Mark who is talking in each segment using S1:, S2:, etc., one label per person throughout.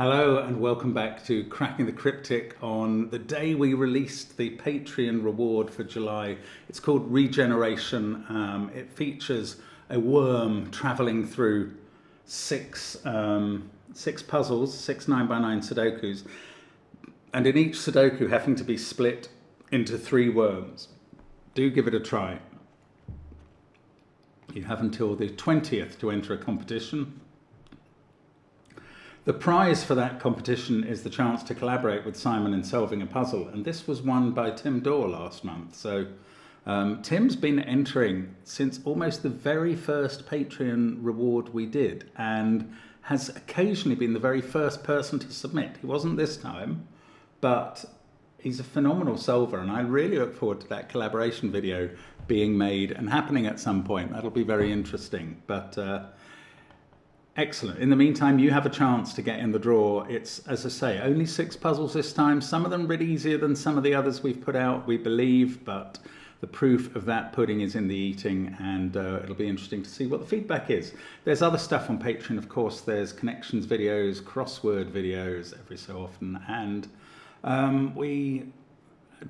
S1: Hello and welcome back to Cracking the Cryptic on the day we released the Patreon reward for July. It's called Regeneration. It features a worm travelling through six puzzles, 6 9x9 Sudokus, and in each Sudoku having to be split into 3 worms. Do give it a try. You have until the 20th to enter a competition. The prize for that competition is the chance to collaborate with Simon in solving a puzzle, and this was won by Tim Dorr last month. So Tim's been entering since almost the very first Patreon reward we did, and has occasionally been the very first person to submit. He wasn't this time, but he's a phenomenal solver, and I really look forward to that collaboration video being made and happening at some point. That'll be very interesting. But excellent. In the meantime, you have a chance to get in the draw. It's, as I say, only 6 puzzles this time. Some of them a bit easier than some of the others we've put out, we believe, but the proof of that pudding is in the eating, and it'll be interesting to see what the feedback is. There's other stuff on Patreon, of course. There's connections videos, crossword videos every so often, and we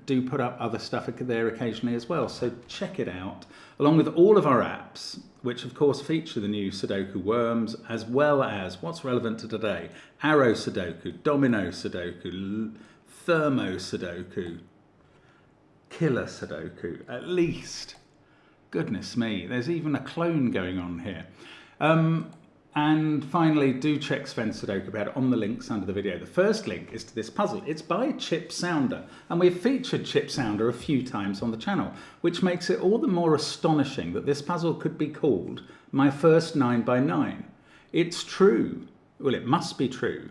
S1: do put up other stuff there occasionally as well, so check it out, along with all of our apps, which of course feature the new Sudoku Worms, as well as what's relevant to today: Arrow Sudoku, Domino Sudoku, Thermo Sudoku, Killer Sudoku, at least. Goodness me, there's even a clone going on here. And finally, do check SVEN'S SUDOKU PAD on the links under the video. The first link is to this puzzle. It's by Chip Sounder, and we've featured Chip Sounder a few times on the channel, which makes it all the more astonishing that this puzzle could be called My First 9x9. It's true. Well, it must be true.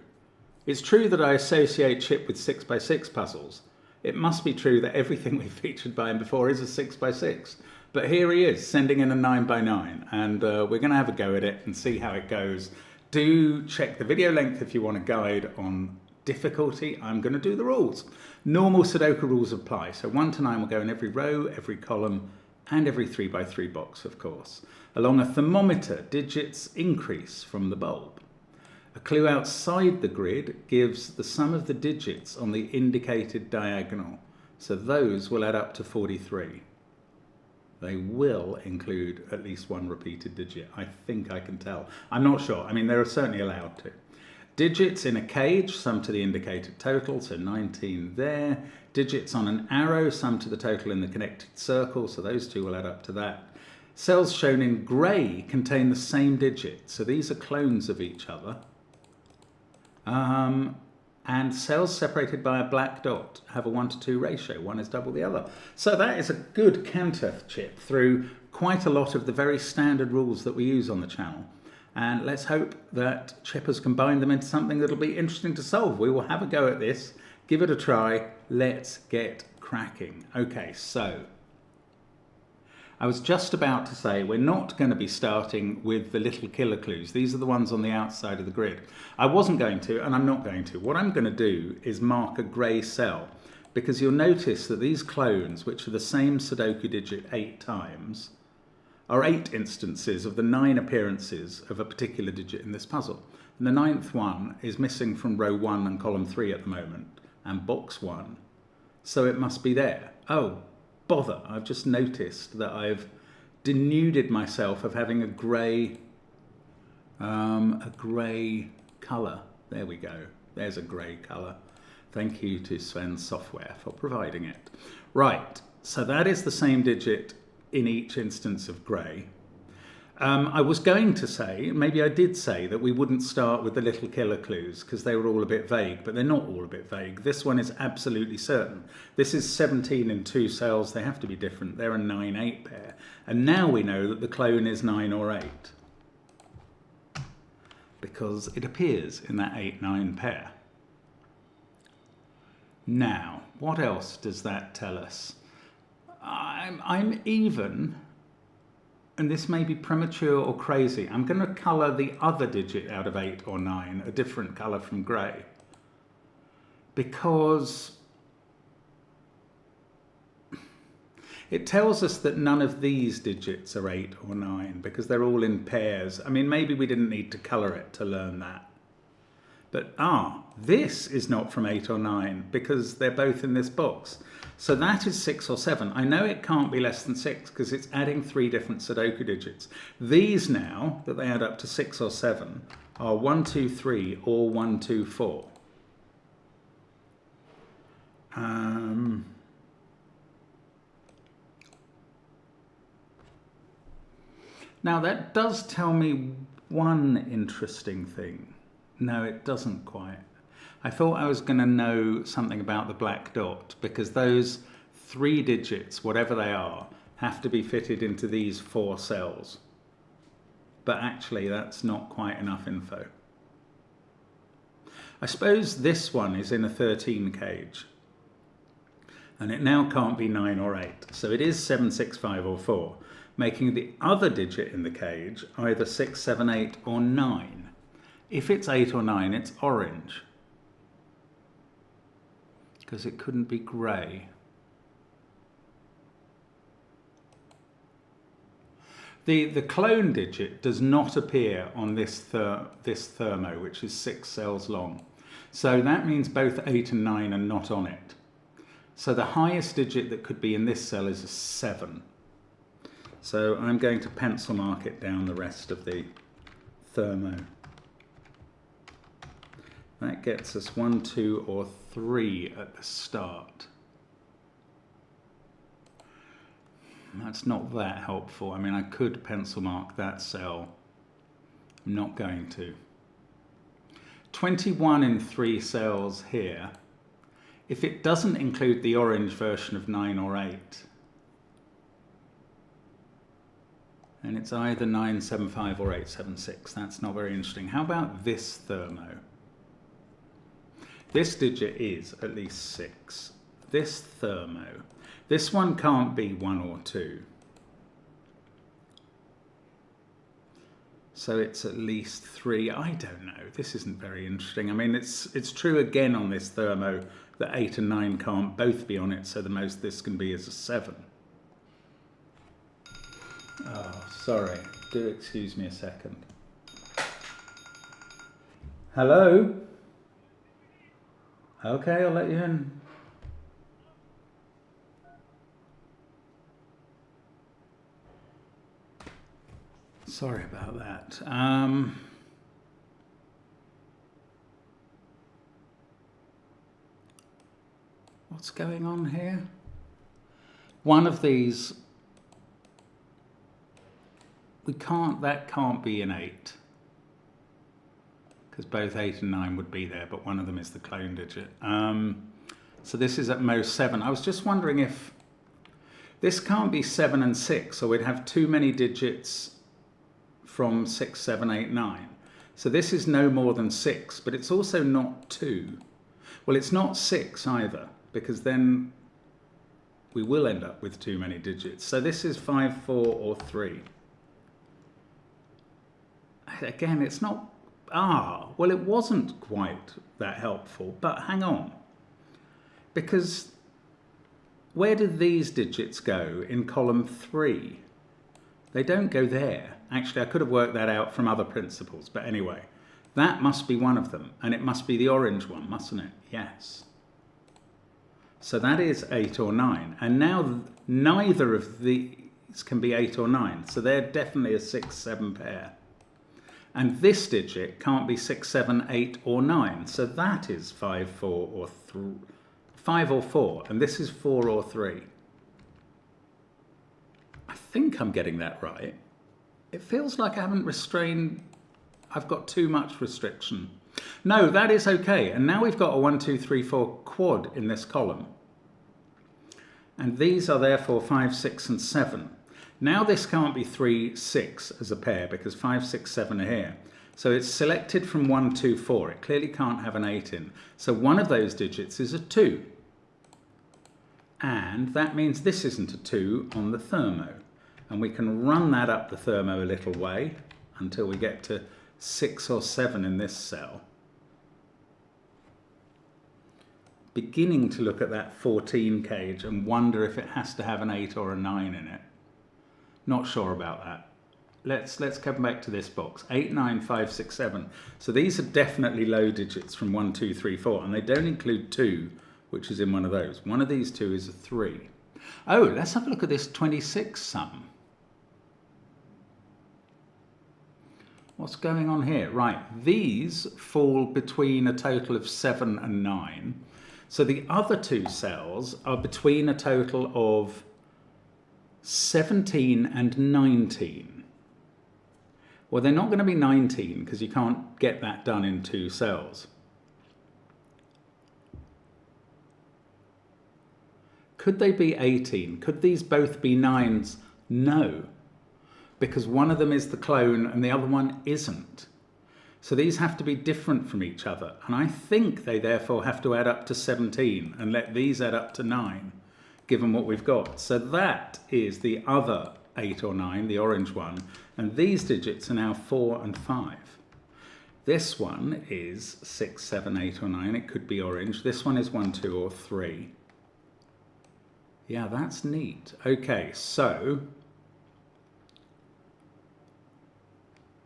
S1: It's true that I associate Chip with 6x6 puzzles. It must be true that everything we've featured by him before is a 6x6. But here he is, sending in a 9x9, and we're going to have a go at it and see how it goes. Do check the video length if you want a guide on difficulty. I'm going to do the rules. Normal Sudoku rules apply, so 1 to 9 will go in every row, every column, and every 3x3 box, of course. Along a thermometer, digits increase from the bulb. A clue outside the grid gives the sum of the digits on the indicated diagonal, so those will add up to 43. They will include at least 1 repeated digit. I think I can tell. I'm not sure. I mean, they're certainly allowed to. Digits in a cage sum to the indicated total, so 19 there. Digits on an arrow sum to the total in the connected circle, so those 2 will add up to that. Cells shown in grey contain the same digit, so these are clones of each other. And cells separated by a black dot have a 1:2 ratio. One is double the other. So that is a good canter chip through quite a lot of the very standard rules that we use on the channel. And let's hope that Chip has combined them into something that'll be interesting to solve. We will have a go at this, give it a try. Let's get cracking. Okay, so I was just about to say we're not going to be starting with the little killer clues. These are the ones on the outside of the grid. I wasn't going to, and I'm not going to. What I'm going to do is mark a grey cell, because you'll notice that these clones, which are the same Sudoku digit 8 times, are 8 instances of the 9 appearances of a particular digit in this puzzle. And the 9th one is missing from row 1 and column 3 at the moment, and box 1. So it must be there. Oh, bother, I've just noticed that I've denuded myself of having a grey colour. There we go. There's a grey colour. Thank you to SVEN'S software for providing it. Right, so that is the same digit in each instance of grey. I was going to say, maybe I did say, that we wouldn't start with the little killer clues because they were all a bit vague, but they're not all a bit vague. This one is absolutely certain. This is 17 in 2 cells. They have to be different. They're a 9-8 pair. And now we know that the clone is 9 or 8 because it appears in that 8-9 pair. Now, what else does that tell us? I'm even... and this may be premature or crazy, I'm going to colour the other digit out of 8 or 9 a different colour from grey, because it tells us that none of these digits are 8 or 9 because they're all in pairs. I mean, maybe we didn't need to colour it to learn that, But this is not from 8 or 9 because they're both in this box. So that is 6 or 7. I know it can't be less than 6 because it's adding 3 different Sudoku digits. These now, that they add up to 6 or 7, are 1, 2, 3 or 1, 2, 4. Now that does tell me one interesting thing. No, it doesn't quite. I thought I was going to know something about the black dot because those 3 digits, whatever they are, have to be fitted into these 4 cells. But actually that's not quite enough info. I suppose this one is in a 13 cage. And it now can't be 9 or 8. So it is 7, 6, 5 or 4, making the other digit in the cage either 6, 7, 8 or 9. If it's 8 or 9, it's orange. Because it couldn't be grey. The clone digit does not appear on this thermo, which is 6 cells long. So that means both 8 and 9 are not on it. So the highest digit that could be in this cell is a 7. So I'm going to pencil mark it down the rest of the thermo. That gets us 1, 2 or 3 at the start. That's not that helpful. I mean, I could pencil mark that cell. I'm not going to. 21 in 3 cells here. If it doesn't include the orange version of 9 or 8, then it's either 975 or 876. That's not very interesting. How about this thermo? This digit is at least 6. This thermo. This one can't be 1 or 2. So it's at least 3. I don't know. This isn't very interesting. I mean, it's true again on this thermo that 8 and 9 can't both be on it, so the most this can be is a 7. Oh, sorry. Do excuse me a second. Hello? Okay, I'll let you in. Sorry about that. What's going on here? One of these, that can't be an 8. Because both 8 and 9 would be there, but one of them is the clone digit. So this is at most 7. I was just wondering if this can't be 7 and 6, or we'd have too many digits from 6, 7, 8, 9. So this is no more than 6, but it's also not 2. Well, it's not 6 either, because then we will end up with too many digits. So this is 5, 4, or 3. Again, it's not... well, it wasn't quite that helpful, but hang on. Because where did these digits go in column 3? They don't go there. Actually, I could have worked that out from other principles, but anyway, that must be one of them, and it must be the orange one, mustn't it? Yes. So that is 8 or 9, and now neither of these can be 8 or 9, so they're definitely a 6, 7 pair. And this digit can't be 6, 7, 8 or 9, so that is 5, 4 or 3, 5 or 4, and this is 4 or 3. I think I'm getting that right. It feels like I haven't restrained, I've got too much restriction. No, that is okay. And now we've got a 1, 2, 3, 4 quad in this column. And these are therefore 5, 6 and 7. Now this can't be 3, 6 as a pair because 5, 6, 7 are here. So it's selected from 1, 2, 4. It clearly can't have an 8 in. So one of those digits is a 2. And that means this isn't a 2 on the thermo. And we can run that up the thermo a little way until we get to 6 or 7 in this cell. Beginning to look at that 14 cage and wonder if it has to have an 8 or a 9 in it. Not sure about that. let's come back to this box. 8, 9, 5, 6, 7. So these are definitely low digits from 1, 2, 3, 4, and they don't include 2, which is in one of those. One of these two is a 3. Oh, let's have a look at this 26 sum. What's going on here? Right, these fall between a total of 7 and 9. So the other two cells are between a total of 17 and 19. Well, they're not going to be 19 because you can't get that done in 2 cells. Could they be 18? Could these both be 9s? No, because one of them is the clone and the other one isn't. So these have to be different from each other, and I think they therefore have to add up to 17 and let these add up to 9, given what we've got. So that is the other 8 or 9, the orange one, and these digits are now 4 and 5. This one is 6, 7, 8 or 9, it could be orange. This one is 1, 2 or 3. Yeah, that's neat. Okay, so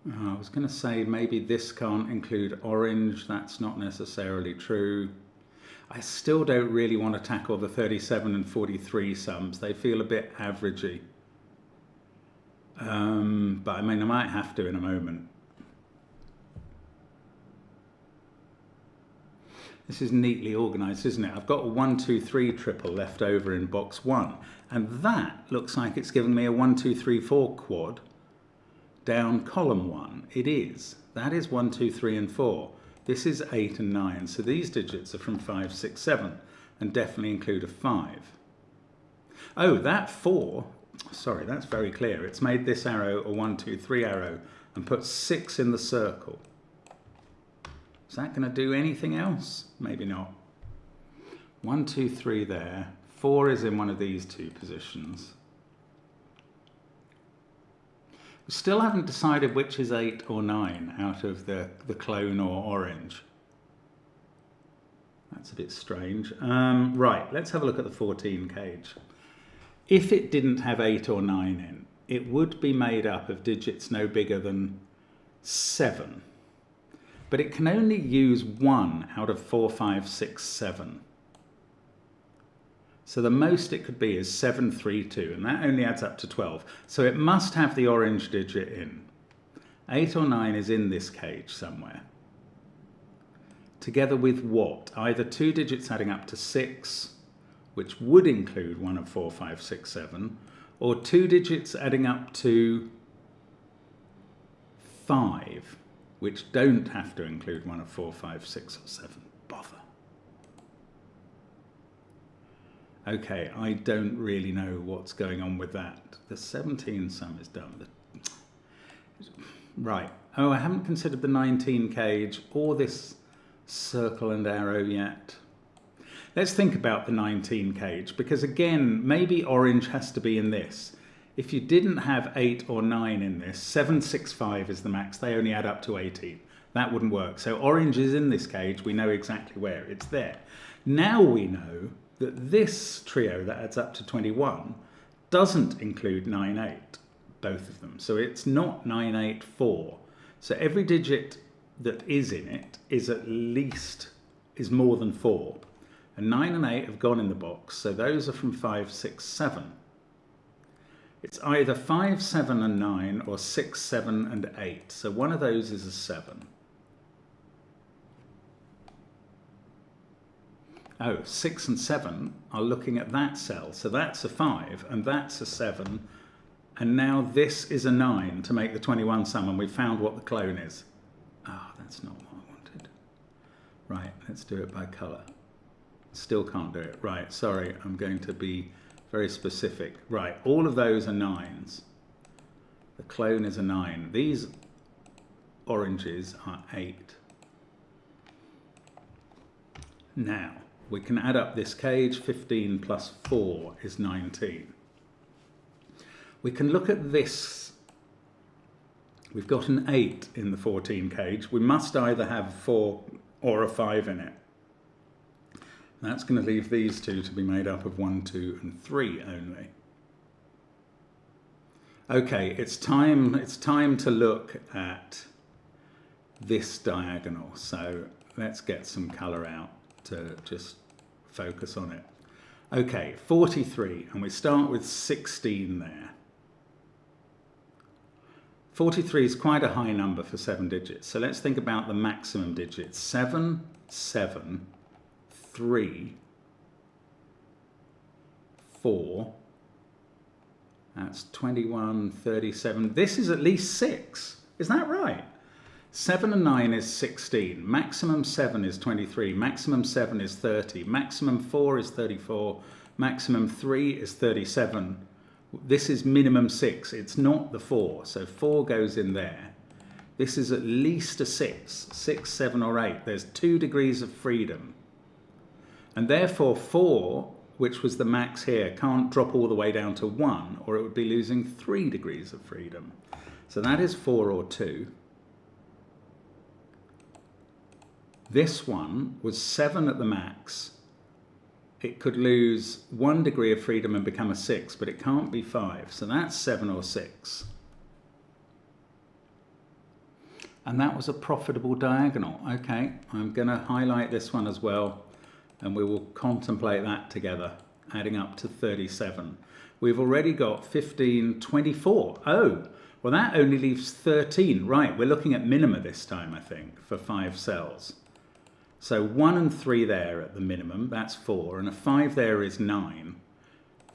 S1: I was going to say maybe this can't include orange. That's not necessarily true. I still don't really want to tackle the 37 and 43 sums. They feel a bit averagey. But I mean, I might have to in a moment. This is neatly organised, isn't it? I've got a 1, 2, 3 triple left over in box 1. And that looks like it's giving me a 1, 2, 3, 4 quad down column 1. It is. That is 1, 2, 3 and 4. This is 8 and 9. So these digits are from 5, 6, 7 and definitely include a 5. Oh, that 4, sorry, that's very clear. It's made this arrow a 1, 2, 3 arrow and put 6 in the circle. Is that going to do anything else? Maybe not. 1, 2, 3 there. 4 is in one of these two positions. We still haven't decided which is 8 or 9 out of the clone or orange. That's a bit strange. Right, let's have a look at the 14 cage. If it didn't have 8 or 9 in, it would be made up of digits no bigger than 7. But it can only use 1 out of 4, 5, 6, 7. So the most it could be is 7, 3, 2, and that only adds up to 12. So it must have the orange digit in. 8 or 9 is in this cage somewhere. Together with what? Either 2 digits adding up to 6, which would include 1 of 4, 5, 6, 7, or 2 digits adding up to 5, which don't have to include 1 of 4, 5, 6 or 7. Bother. Okay, I don't really know what's going on with that. The 17 sum is done. Right. Oh, I haven't considered the 19 cage or this circle and arrow yet. Let's think about the 19 cage, because again, maybe orange has to be in this. If you didn't have 8 or 9 in this, 7, 6, 5 is the max. They only add up to 18. That wouldn't work. So orange is in this cage. We know exactly where. It's there. Now we know that this trio that adds up to 21 doesn't include 9, 8, both of them. So it's not 9, 8, 4. So every digit that is in it is at least, is more than 4. And 9 and 8 have gone in the box. So those are from 5, 6, 7. It's either 5, 7 and 9 or 6, 7 and 8. So one of those is a 7. Oh, 6 and 7 are looking at that cell. So that's a 5 and that's a 7. And now this is a 9 to make the 21 sum, and we found what the clone is. Ah, that's not what I wanted. Right, let's do it by colour. Still can't do it. Right, sorry, I'm going to be very specific. Right, all of those are 9s. The clone is a 9. These oranges are 8. Now, we can add up this cage. 15 plus 4 is 19. We can look at this. We've got an 8 in the 14 cage. We must either have a 4 or a 5 in it. That's going to leave these two to be made up of 1, 2 and 3 only. Okay, it's time to look at this diagonal. So let's get some colour out to just focus on it. Okay, 43, and we start with 16 there. 43 is quite a high number for 7 digits. So let's think about the maximum digits. 7, 7, 3, 4. That's 21, 37. This is at least 6. Is that right? 7 and 9 is 16. Maximum 7 is 23. Maximum 7 is 30. Maximum 4 is 34. Maximum 3 is 37. This is minimum 6. It's not the 4. So 4 goes in there. This is at least a 6. 6, 7 or 8. There's 2 degrees of freedom. And therefore 4, which was the max here, can't drop all the way down to 1, or it would be losing 3 degrees of freedom. So that is 4 or 2. This one was 7 at the max. It could lose 1 degree of freedom and become a 6, but it can't be 5. So that's 7 or 6. And that was a profitable diagonal. Okay, I'm going to highlight this one as well, and we will contemplate that together, adding up to 37. We've already got 15, 24. Oh, well, that only leaves 13. Right, we're looking at minima this time, I think, for 5 cells. So 1 and 3 there at the minimum, that's 4, and a 5 there is 9.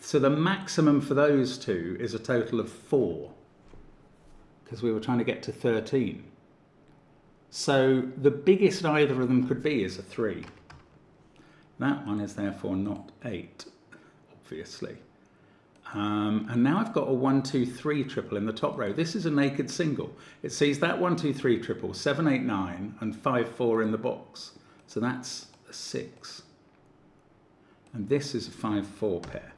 S1: So the maximum for those two is a total of 4, because we were trying to get to 13. So the biggest either of them could be is a 3. That one is therefore not 8, obviously. And now I've got a 1, 2, 3 triple in the top row. This is a naked single. It sees that 1, 2, 3 triple, 7, 8, 9, and 5, 4 in the box. So that's a 6. And this is a 5, 4 pair.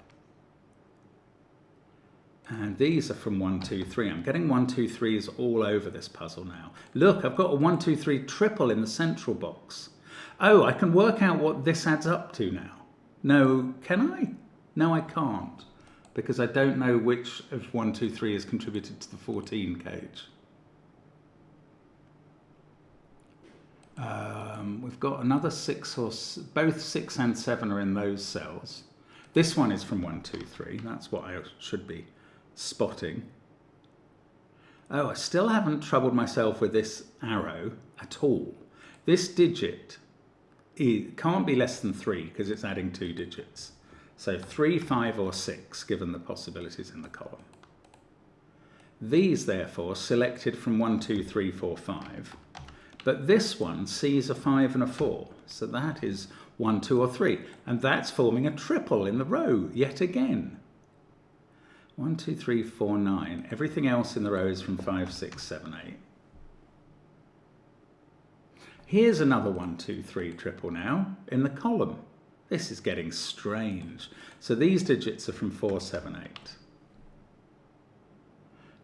S1: And these are from 1, 2, 3. I'm getting 1, 2, 3s all over this puzzle now. Look, I've got a 1, 2, 3 triple in the central box. Oh, I can work out what this adds up to now. No, can I? No, I can't, because I don't know which of 1, 2, 3 has contributed to the 14 cage. We've got another 6 or both 6 and 7 are in those cells. This one is from 1, 2, 3. That's what I should be spotting. Oh, I still haven't troubled myself with this arrow at all. This digit, it can't be less than 3 because it's adding 2 digits. So 3, 5 or 6 given the possibilities in the column. These therefore selected from 1, 2, 3, 4, 5. But this one sees a 5 and a 4. So that is 1, 2 or 3. And that's forming a triple in the row yet again. 1, 2, 3, 4, 9. Everything else in the row is from 5, 6, 7, 8. Here's another 1, 2, 3 triple now in the column. This is getting strange. So these digits are from 4, 7, 8.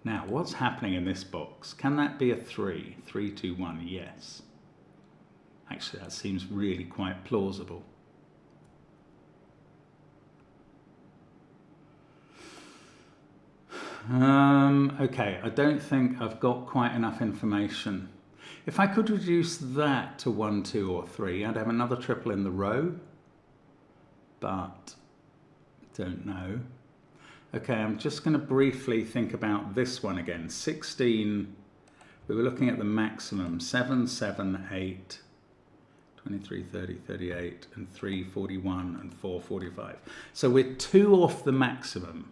S1: Now, what's happening in this box? Can that be a 3? 3, 2, 1, yes. Actually, that seems really quite plausible. Okay, I don't think I've got quite enough information. If I could reduce that to 1, 2 or 3, I'd have another triple in the row, but don't know. Okay, I'm just going to briefly think about this one again. 16, we were looking at the maximum, 7, 7, 8, 23, 30, 38, and 3, 41, and 4, 45. So we're 2 off the maximum,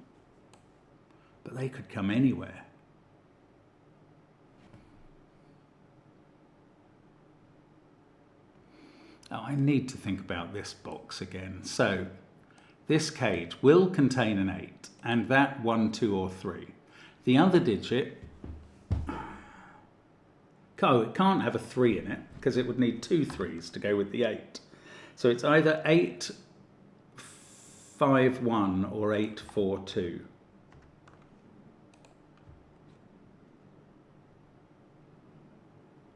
S1: but they could come anywhere. Now, I need to think about this box again. So this cage will contain an 8, and that 1, 2, or 3. The other digit, oh, it can't have a 3 in it, because it would need 2 3s to go with the 8. So it's either 8, 5, 1, or 8, 4, 2.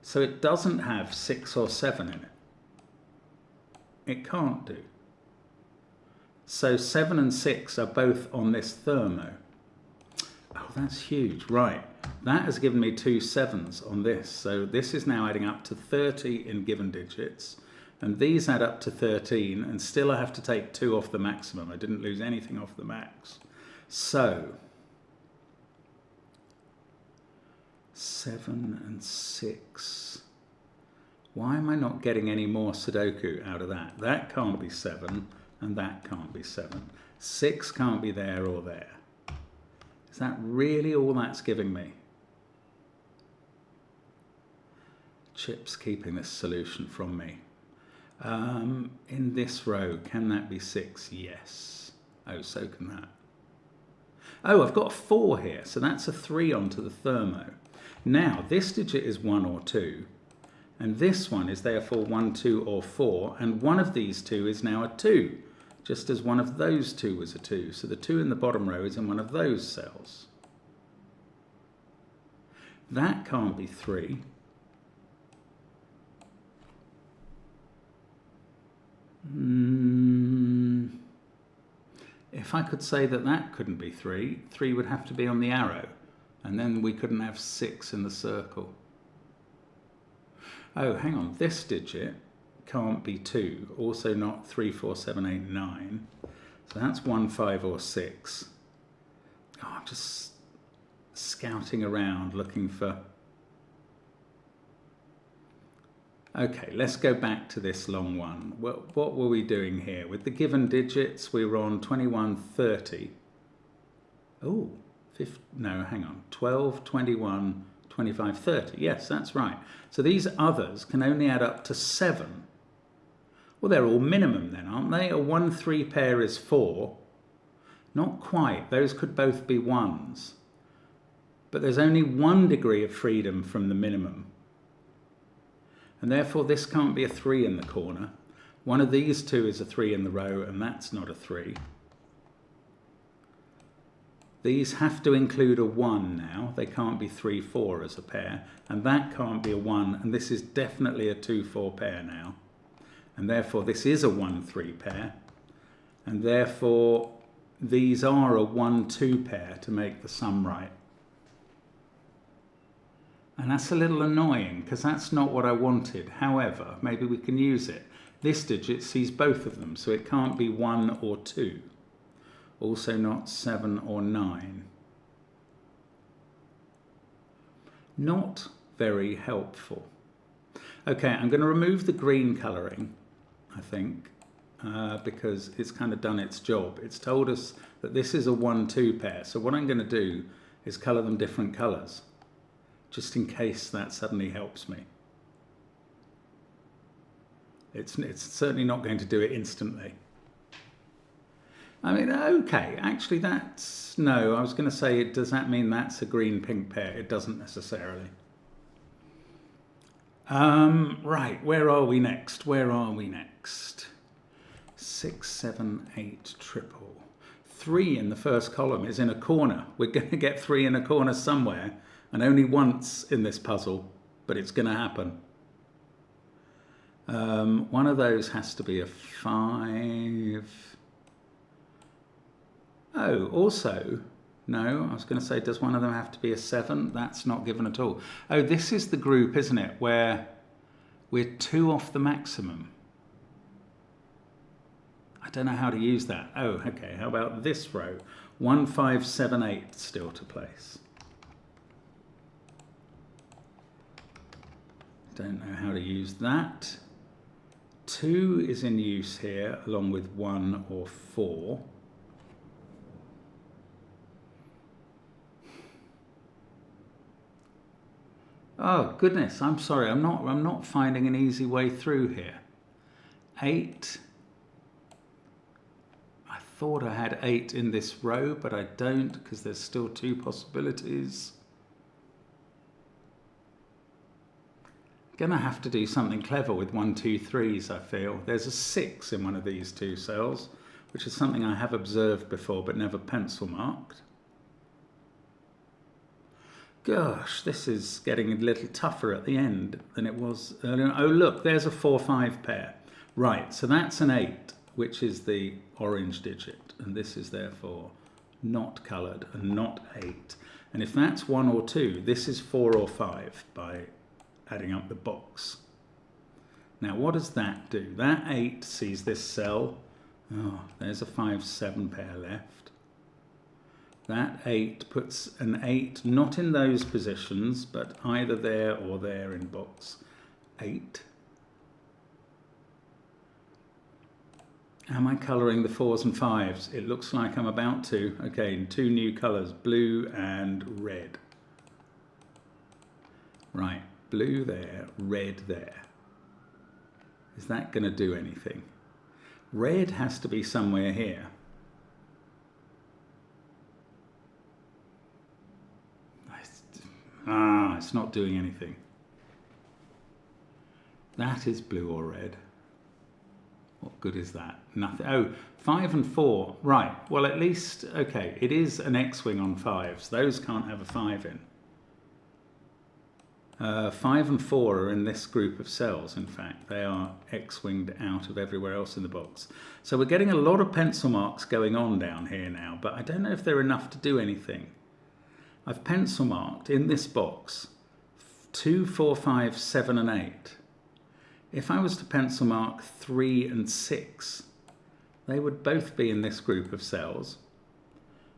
S1: So it doesn't have 6 or 7 in it. It can't do. So 7 and 6 are both on this thermo. Oh, that's huge. Right, that has given me 2 7s on this. So this is now adding up to 30 in given digits. And these add up to 13, and still I have to take 2 off the maximum. I didn't lose anything off the max. So 7 and 6. Why am I not getting any more Sudoku out of that? That can't be 7, and that can't be 7. 6 can't be there or there. Is that really all that's giving me? Chip's keeping this solution from me. In this row, can that be 6? Yes. Oh, so can that. Oh, I've got a 4 here, so that's a 3 onto the thermo. Now, this digit is 1 or 2, and this one is therefore 1, 2, or 4, and one of these two is now a 2, just as one of those two was a 2. So the 2 in the bottom row is in one of those cells. That can't be 3. If I could say that that couldn't be 3, 3 would have to be on the arrow, and then we couldn't have 6 in the circle. Oh, hang on, this digit can't be 2, also not 3, 4, 7, 8, 9. So that's 1, 5, or 6. Oh, I'm just scouting around looking for... Okay, let's go back to this long one. Well, what were we doing here? With the given digits, we were on 21, 30. Oh, no, hang on. 12, 21, 25, 30. Yes, that's right. So these others can only add up to 7. Well, they're all minimum then, aren't they? A 1, 3 pair is 4. Not quite. Those could both be 1s. But there's only 1 degree of freedom from the minimum. And therefore this can't be a 3 in the corner. One of these two is a 3 in the row, and that's not a 3. These have to include a 1 now. They can't be 3, 4 as a pair, and that can't be a 1, and this is definitely a 2, 4 pair now. And therefore this is a 1, 3 pair, and therefore these are a 1, 2 pair to make the sum right. And that's a little annoying because that's not what I wanted. However, maybe we can use it. This digit sees both of them, so it can't be 1 or 2. Also not 7 or 9. Not very helpful. Okay, I'm going to remove the green colouring, I think, because it's kind of done its job. It's told us that this is a 1, 2 pair. So what I'm going to do is colour them different colours, just in case that suddenly helps me. It's certainly not going to do it instantly. I mean, okay, actually that's, no, I was going to say, does that mean that's a green-pink pair? It doesn't necessarily. Right, where are we next? Where are we next? 6, 7, 8, triple. 3 in the first column is in a corner. We're going to get 3 in a corner somewhere, and only once in this puzzle, but it's going to happen. One of those has to be a 5. Oh, also, no, I was going to say, does one of them have to be a 7? That's not given at all. Oh, this is the group, isn't it, where we're 2 off the maximum. I don't know how to use that. Oh, okay, how about this row? 1, 5, 7, 8 still to place. Don't know how to use that. 2 is in use here, along with 1 or 4. Oh goodness, I'm sorry, I'm not finding an easy way through here. 8. I thought I had 8 in this row, but I don't, because there's still 2 possibilities. Gonna have to do something clever with 1, 2, 3s, I feel. There's a 6 in one of these 2 cells, which is something I have observed before but never pencil marked. Gosh, this is getting a little tougher at the end than it was earlier. Oh look, there's a 4, 5 pair. Right, so that's an 8, which is the orange digit, and this is therefore not coloured and not 8. And if that's 1 or 2, this is 4 or 5 by adding up the box. Now what does that do? That 8 sees this cell. Oh, there's a 5-7 pair left. That 8 puts an 8 not in those positions, but either there or there in box 8. Am I colouring the 4s and 5s? It looks like I'm about to. Okay, in 2 new colours, blue and red. Right, blue there, red there. Is that going to do anything? Red has to be somewhere here. It's not doing anything. That is blue or red. What good is that? Nothing. Oh, 5 and 4. Right. Well, at least, okay, it is an X-wing on 5s. Those can't have a 5 in. 5 and 4 are in this group of cells, in fact. They are X-winged out of everywhere else in the box. So we're getting a lot of pencil marks going on down here now, but I don't know if they're enough to do anything. I've pencil marked in this box 2, 4, 5, 7 and 8. If I was to pencil mark 3 and 6, they would both be in this group of cells.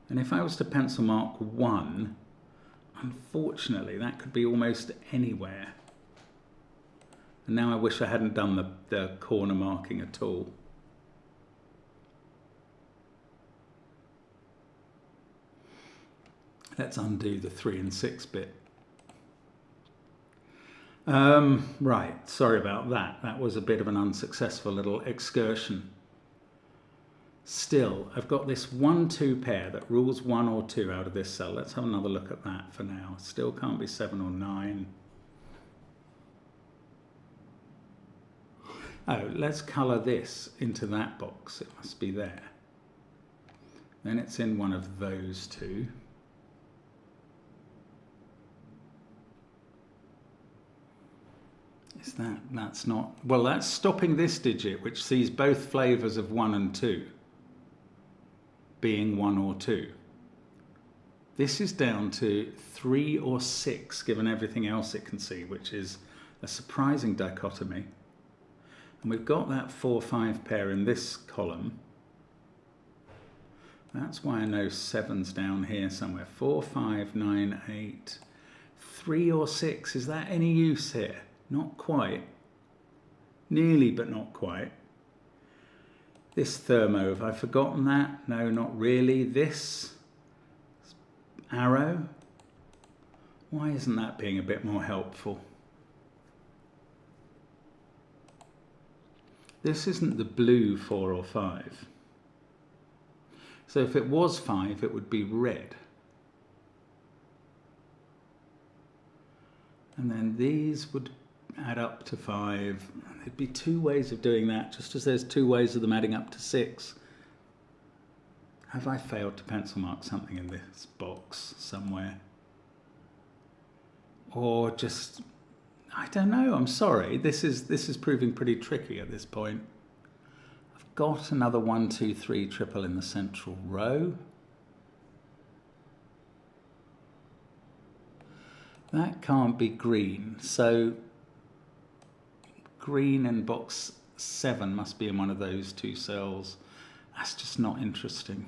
S1: And if I was to pencil mark 1, unfortunately, that could be almost anywhere. And now I wish I hadn't done the corner marking at all. Let's undo the 3 and 6 bit. Right, sorry about that. That was a bit of an unsuccessful little excursion. Still, I've got this 1-2 pair that rules 1 or 2 out of this cell. Let's have another look at that for now. Still can't be 7 or 9. Oh, let's colour this into that box. It must be there. Then it's in one of those 2. That's not, well, that's stopping this digit, which sees both flavours of 1 and 2 being 1 or 2. This is down to 3 or 6, given everything else it can see, which is a surprising dichotomy. And we've got that 4-5 pair in this column. That's why I know 7's down here somewhere. 4, 5, 9, 8, 3 or 6. Is that any use here? Not quite. Nearly, but not quite. This thermo, have I forgotten that? No, not really. This arrow. Why isn't that being a bit more helpful? This isn't the blue 4 or 5. So if it was 5, it would be red. And then these would add up to 5. There'd be 2 ways of doing that, just as there's 2 ways of them adding up to 6. Have I failed to pencil mark something in this box somewhere? Or just, I don't know, I'm sorry. This is proving pretty tricky at this point. I've got another 1, 2, 3 triple in the central row. That can't be green, so green in box 7 must be in one of those 2 cells. That's just not interesting.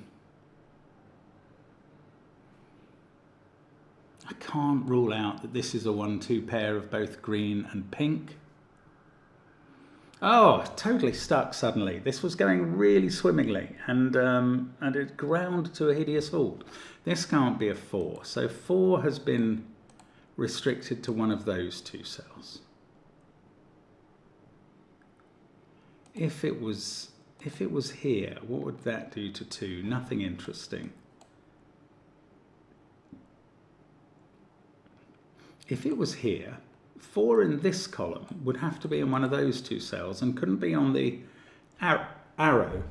S1: I can't rule out that this is a 1-2 pair of both green and pink. Oh, totally stuck suddenly. This was going really swimmingly, and it ground to a hideous halt. This can't be a 4, so 4 has been restricted to one of those 2 cells. If it was here, what would that do to 2? Nothing interesting. If it was here, 4 in this column would have to be in one of those 2 cells and couldn't be on the arrow.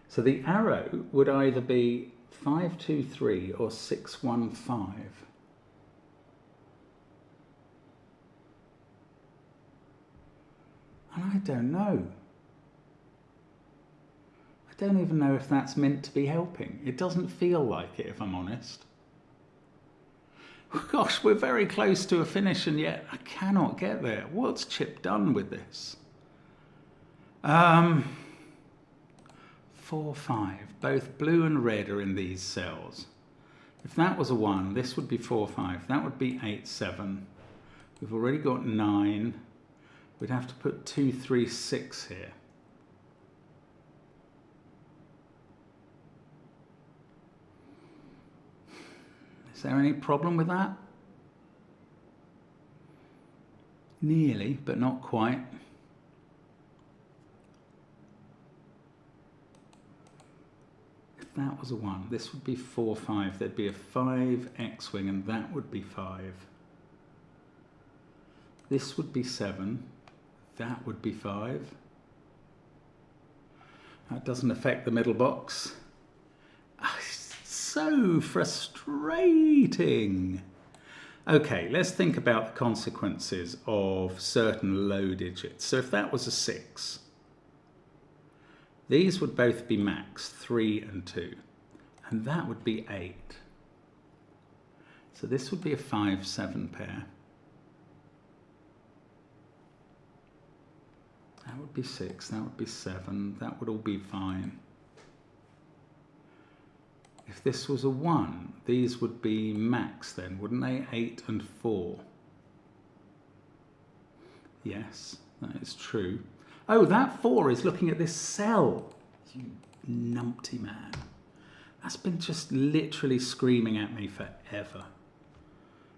S1: So the arrow would either be 5, 2, 3 or 6, 1, 5. And I don't know. I don't even know if that's meant to be helping. It doesn't feel like it, if I'm honest. Gosh, we're very close to a finish and yet I cannot get there. What's Chip done with this? 4, 5. Both blue and red are in these cells. If that was a 1, this would be 4, 5. That would be 8, 7. We've already got 9. We'd have to put 2, 3, 6 here. Is there any problem with that? Nearly, but not quite. If that was a 1, this would be 4, 5. There'd be a 5 X-wing, and that would be 5. This would be 7. That would be 5. That doesn't affect the middle box. So frustrating. Okay, let's think about the consequences of certain low digits. So if that was a 6, these would both be max, 3 and 2, and that would be 8. So this would be a 5, 7 pair. That would be 6, that would be 7, that would all be fine. If this was a 1, these would be max then, wouldn't they? 8 and 4. Yes, that is true. Oh, that 4 is looking at this cell. You numpty man. That's been just literally screaming at me forever.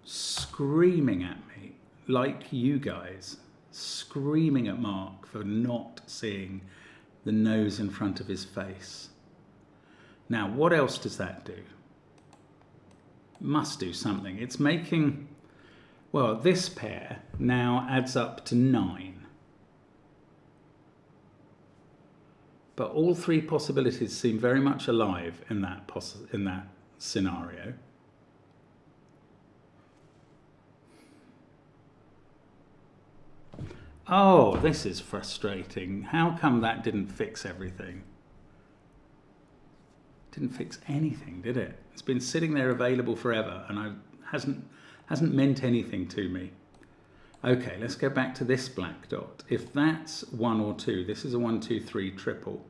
S1: Screaming at me, like you guys. Screaming at Mark for not seeing the nose in front of his face. Now, what else does that do? Must do something. It's making, well, this pair now adds up to 9. But all 3 possibilities seem very much alive in that scenario. Oh, this is frustrating. How come that didn't fix everything? Didn't fix anything, did it? It's been sitting there available forever and hasn't meant anything to me. Okay, let's go back to this black dot. If that's 1 or 2, this is a 1, 2, 3 triple.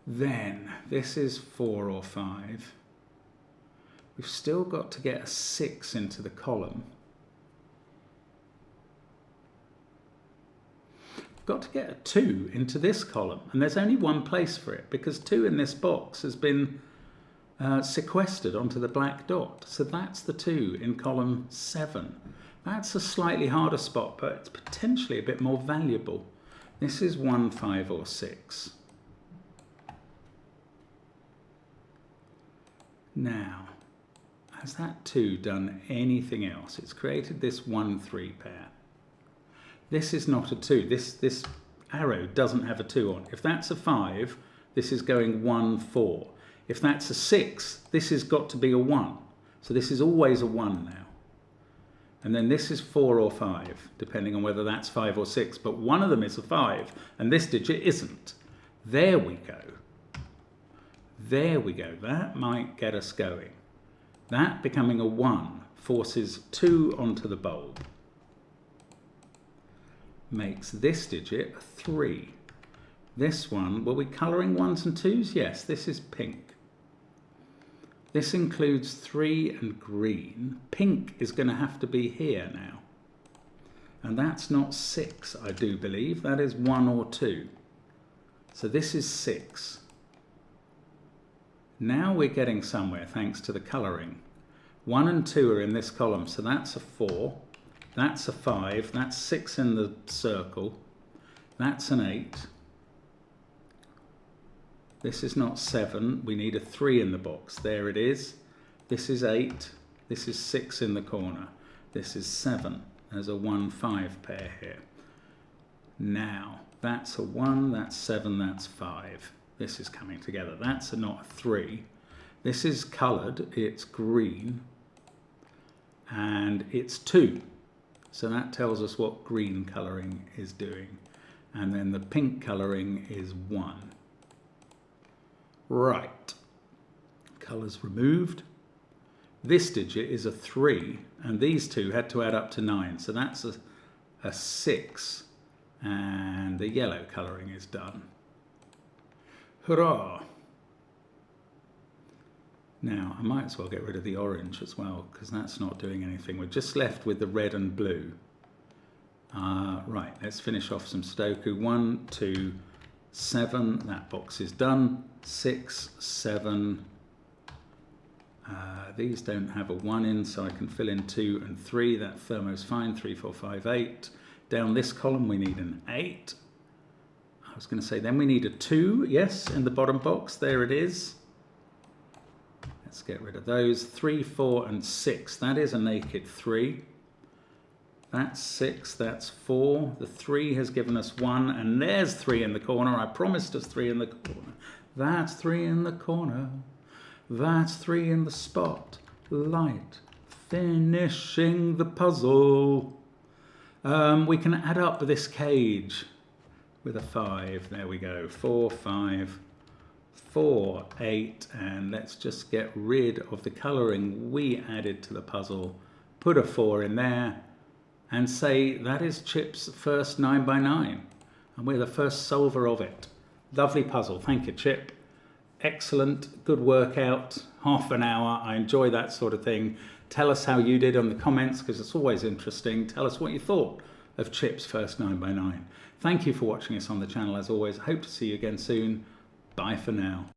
S1: Then this is 4 or 5. We've still got to get a 6 into the column. Got to get a 2 into this column, and there's only one place for it because 2 in this box has been sequestered onto the black dot. So that's the 2 in column 7. That's a slightly harder spot, but it's potentially a bit more valuable. This is 1, 5 or 6. Now, has that 2 done anything else? It's created this 1, 3 pair. This is not a 2. This arrow doesn't have a 2 on. If that's a 5, this is going 1, 4. If that's a 6, this has got to be a 1. So this is always a 1 now. And then this is 4 or 5, depending on whether that's 5 or 6. But one of them is a 5, and this digit isn't. There we go. There we go. That might get us going. That becoming a 1 forces 2 onto the bulb. Makes this digit a 3. This one, were we colouring 1s and 2s? Yes, this is pink. This includes 3 and green. Pink is going to have to be here now. And that's not 6, I do believe. That is 1 or 2. So this is 6. Now we're getting somewhere thanks to the colouring. 1 and 2 are in this column, so that's a 4. That's a 5, that's 6 in the circle, that's an 8. This is not 7, we need a 3 in the box, there it is. This is 8, this is 6 in the corner, this is 7, there's a 1, 5 pair here. Now, that's a 1, that's 7, that's 5. This is coming together, that's not a 3. This is coloured, it's green, and it's 2. So that tells us what green colouring is doing. And then the pink colouring is 1. Right. Colours removed. This digit is a 3, and these two had to add up to 9, so that's a 6, and the yellow colouring is done. Hurrah! Now, I might as well get rid of the orange as well, because that's not doing anything. We're just left with the red and blue. Right, let's finish off some Sudoku. 1, 2, 7, that box is done. 6, 7. These don't have a 1 in, so I can fill in 2 and 3. That thermo's fine. 3, 4, 5, 8. Down this column we need an 8. I was going to say then we need a 2, yes, in the bottom box. There it is. Let's get rid of those. 3, 4 and 6. That is a naked 3. That's 6, that's 4. The 3 has given us 1, and there's 3 in the corner. I promised us 3 in the corner. That's 3 in the corner. That's 3 in the spot. Light. Finishing the puzzle. We can add up this cage with a 5. There we go. 4, 5, 4, 8. And let's just get rid of the colouring we added to the puzzle. Put a 4 in there. And say that is Chip's first 9x9, and we're the first solver of it. Lovely puzzle, thank you, Chip. Excellent, good workout, half an hour. I enjoy that sort of thing. Tell us how you did on the comments, because it's always interesting. Tell us what you thought of Chip's first 9x9. Thank you for watching us on the channel as always. Hope to see you again soon. Bye for now.